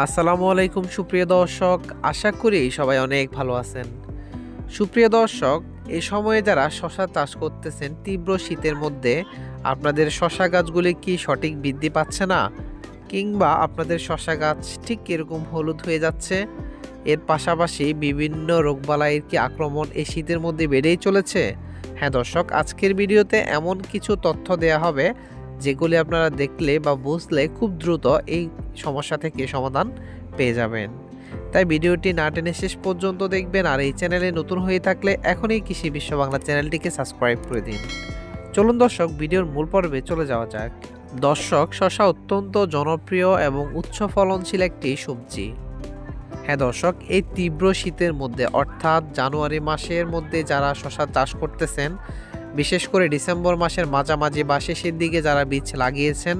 আসসালামু আলাইকুম সুপ্রিয় দর্শক, আশা করি সবাই অনেক ভালো আছেন। সুপ্রিয় দর্শক, এই সময়ে যারা শশা চাষ করতেছেন তীব্র শীতের মধ্যে আপনাদের শশা গাছগুলি কি সঠিক বৃদ্ধি পাচ্ছে না, কিংবা আপনাদের শশা গাছ ঠিক এরকম হলুদ হয়ে যাচ্ছে, এর পাশাপাশি বিভিন্ন রোগবালাইয়ের কি আক্রমণ এই শীতের মধ্যে বেড়েই চলেছে? হ্যাঁ দর্শক, আজকের ভিডিওতে এমন কিছু তথ্য দেয়া হবে যেগুলি আপনারা দেখলে বা বুঝলে খুব দ্রুত এই সমস্যা থেকে সমাধান পেয়ে যাবেন। তাই ভিডিওটি না টেনে শেষ পর্যন্ত দেখবেন, আর এই চ্যানেলে নতুন হয়ে থাকলে এখনই কৃষি বিশ্ব বাংলা চ্যানেলটিকে সাবস্ক্রাইব করে দিন। চলুন দর্শক, ভিডিওর মূল পর্বে চলে যাওয়া যাক। দর্শক, শশা অত্যন্ত জনপ্রিয় এবং উচ্চ ফলনশীল একটি সবজি। হ্যাঁ দর্শক, এই তীব্র শীতের মধ্যে অর্থাৎ জানুয়ারি মাসের মধ্যে যারা শশা চাষ করতেছেন, বিশেষ করে ডিসেম্বর মাসের মাঝামাঝি বা শেষের দিকে যারা বীজ লাগিয়েছেন,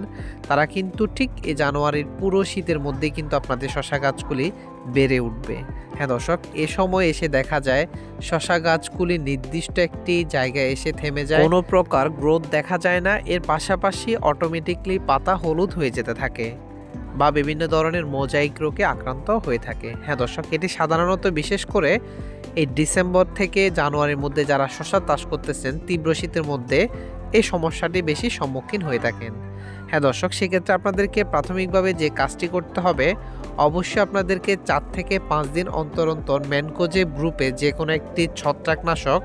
তারা কিন্তু ঠিক এই জানুয়ারির পুরো শীতের মধ্যে কিন্তু আপনাদের শশা গাছগুলি বেড়ে উঠবে। হ্যাঁ দর্শক, এ সময় এসে দেখা যায় শশা গাছগুলি নির্দিষ্ট একটি জায়গায় এসে থেমে যায়, কোনো প্রকার গ্রোথ দেখা যায় না। এর পাশাপাশি অটোমেটিকলি পাতা হলুদ হয়ে যেতে থাকে বা বিভিন্ন ধরনের মোজাইক রোগে আক্রান্ত হয়ে থাকে। হ্যাঁ দর্শক, এটি সাধারণত বিশেষ করে এই ডিসেম্বর থেকে জানুয়ারির মধ্যে যারা শশা চাষ করতেছেন তীব্র শীতের মধ্যে এই সমস্যাটি বেশি সম্মুখীন হয়ে থাকেন। হ্যাঁ দর্শক, সেক্ষেত্রে আপনাদেরকে প্রাথমিকভাবে যে কাজটি করতে হবে, অবশ্যই আপনাদেরকে 4 থেকে 5 দিন অন্তর অন্তর ম্যানকোজেব গ্রুপে যে কোনো একটি ছত্রাকনাশক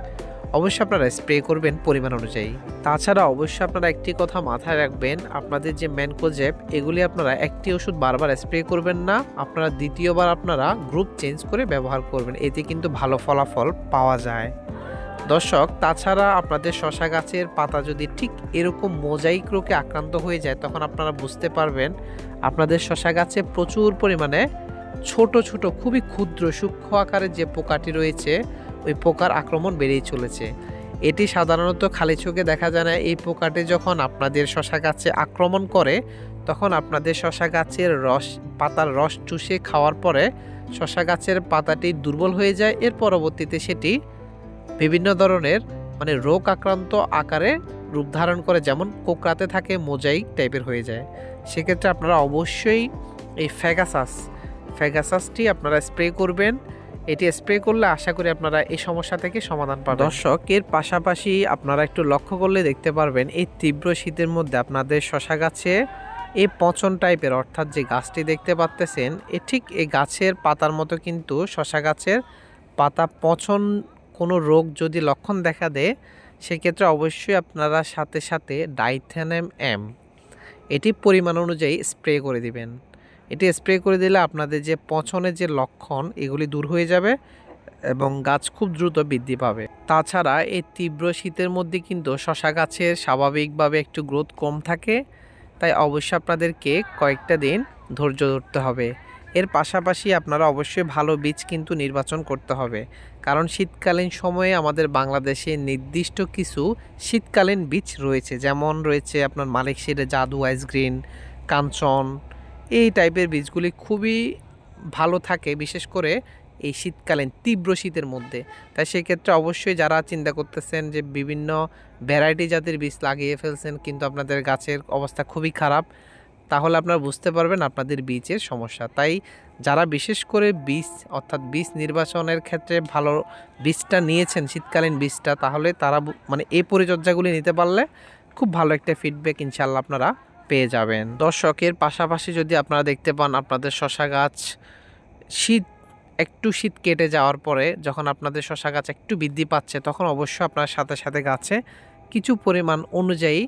অবশ্যই আপনারা স্প্রে করবেন পরিমাণ অনুযায়ী। তাছাড়া অবশ্যই আপনারা একটি কথা মাথায় রাখবেন, আপনাদের যে ম্যানকোজেব এগুলি আপনারা একটি ওষুধ বারবার স্প্রে করবেন না, আপনারা দ্বিতীয়বার আপনারা গ্রুপ চেঞ্জ করে ব্যবহার করবেন, এতে কিন্তু ভালো ফলাফল পাওয়া যায়। দর্শক, তাছাড়া আপনাদের শশা গাছের পাতা যদি ঠিক এরকম মোজাইক রোগে আক্রান্ত হয়ে যায়, তখন আপনারা বুঝতে পারবেন আপনাদের শশা গাছে প্রচুর পরিমাণে ছোট ছোট খুবই ক্ষুদ্র সূক্ষ্ম আকারের যে পোকাটি রয়েছে, ওই পোকার আক্রমণ বেড়েই চলেছে। এটি সাধারণত খালি চোখে দেখা যায় না। এই পোকাটি যখন আপনাদের শশা গাছে আক্রমণ করে, তখন আপনাদের শশা গাছের পাতার রস চুষে খাওয়ার পরে শশা গাছের পাতাটি দুর্বল হয়ে যায়। এর পরবর্তীতে সেটি বিভিন্ন ধরনের রোগ আক্রান্ত আকারে রূপ ধারণ করে, যেমন কোকড়াতে থাকে, মোজাইক টাইপের হয়ে যায়। সেক্ষেত্রে আপনারা অবশ্যই এই ফ্যাগাসাসটি আপনারা স্প্রে করবেন। এটি স্প্রে করলে আশা করি আপনারা এই সমস্যা থেকে সমাধান পাবেন। দর্শক, এর পাশাপাশি আপনারা একটু লক্ষ্য করলে দেখতে পারবেন এই তীব্র শীতের মধ্যে আপনাদের শশা গাছে এই পচন টাইপের, অর্থাৎ যে গাছটি দেখতে পাচ্তেছেন ঠিক এই গাছের পাতার মতো কিন্তু শশা গাছের পাতা পচন কোনো রোগ যদি লক্ষণ দেখা দেয়, সেক্ষেত্রে অবশ্যই আপনারা সাথে সাথে ডাইথেনাম এম এটি পরিমাণ অনুযায়ী স্প্রে করে দিবেন। এটি স্প্রে করে দিলে আপনাদের যে পচনের যে লক্ষণ এগুলি দূর হয়ে যাবে এবং গাছ খুব দ্রুত বৃদ্ধি পাবে। তাছাড়া এই তীব্র শীতের মধ্যে কিন্তু শশা গাছের স্বাভাবিকভাবে একটু গ্রোথ কম থাকে, তাই অবশ্যই আপনাদেরকে কয়েকটা দিন ধৈর্য ধরতে হবে। এর পাশাপাশি আপনারা অবশ্যই ভালো বীজ কিন্তু নির্বাচন করতে হবে, কারণ শীতকালীন সময়ে আমাদের বাংলাদেশে নির্দিষ্ট কিছু শীতকালীন বীজ রয়েছে, যেমন রয়েছে আপনার মালিক সিডের জাদু আইস গ্রিন, কাঞ্চন, এই টাইপের বীজগুলি খুবই ভালো থাকে, বিশেষ করে এই শীতকালীন তীব্র শীতের মধ্যে। তাই সেক্ষেত্রে অবশ্যই যারা চিন্তা করতেছেন যে বিভিন্ন ভ্যারাইটি জাতের বীজ লাগিয়ে ফেলছেন কিন্তু আপনাদের গাছের অবস্থা খুবই খারাপ, তাহলে আপনারা বুঝতে পারবেন আপনাদের বীজের সমস্যা। তাই যারা বিশেষ করে বীজ অর্থাৎ বীজ নির্বাচনের ক্ষেত্রে ভালো বীজটা নিয়েছেন শীতকালীন বীজটা, তাহলে তারা এই পরিচর্যাগুলি নিতে পারলে খুব ভালো একটা ফিডব্যাক ইনশাল্লাহ আপনারা পেয়ে যাবেন। দর্শকের পাশাপাশি যদি আপনারা দেখতে পান আপনাদের শশা গাছ শীত কেটে যাওয়ার পরে যখন আপনাদের শশা গাছ একটু বৃদ্ধি পাচ্ছে, তখন অবশ্যই আপনার সাথে সাথে গাছে কিছু পরিমাণ অনুযায়ী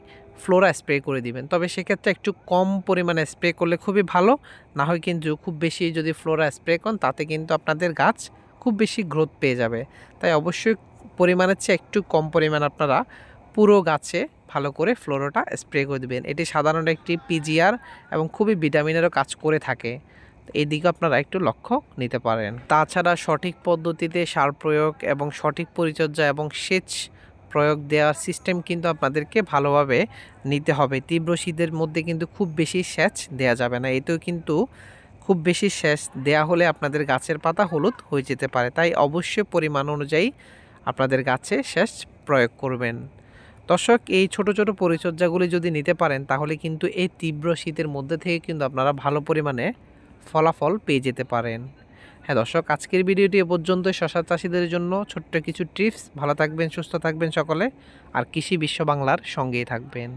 ফ্লোরা স্প্রে করে দিবেন। তবে সেক্ষেত্রে একটু কম পরিমাণে স্প্রে করলে খুবই ভালো, না হয় কিন্তু খুব বেশি যদি ফ্লোরা স্প্রে করেন তাতে কিন্তু আপনাদের গাছ খুব বেশি গ্রোথ পেয়ে যাবে। তাই অবশ্যই পরিমাণের চেয়ে একটু কম পরিমাণ আপনারা পুরো গাছে ভালো করে ফ্লোরাটা স্প্রে করে দেবেন। এটি সাধারণত একটি পিজিআর এবং খুবই ভিটামিনেরও কাজ করে থাকে, এই দিকে আপনারা একটু লক্ষ্য নিতে পারেন। তাছাড়া সঠিক পদ্ধতিতে সার প্রয়োগ এবং সঠিক পরিচর্যা এবং সেচ প্রয়োগ দেওয়ার সিস্টেম কিন্তু আপনাদেরকে ভালোভাবে নিতে হবে। তীব্র শীতের মধ্যে কিন্তু খুব বেশি সেচ দেওয়া যাবে না, এতেও কিন্তু খুব বেশি সেচ দেওয়া হলে আপনাদের গাছের পাতা হলুদ হয়ে যেতে পারে। তাই অবশ্যই পরিমাণ অনুযায়ী আপনাদের গাছে সেচ প্রয়োগ করবেন। দর্শক, এই ছোট ছোট পরিচর্যাগুলি যদি নিতে পারেন, তাহলে কিন্তু এই তীব্র শীতের মধ্যে থেকে কিন্তু আপনারা ভালো পরিমাণে ফলাফল পেয়ে যেতে পারেন। হ্যাঁ দর্শক, আজকের ভিডিওটি এ পর্যন্তই। শশা চাষিদের জন্য ছোট্ট কিছু টিপস। ভালো থাকবেন, সুস্থ থাকবেন সকলে, আর কৃষি বিশ্ব বাংলার সঙ্গেই থাকবেন।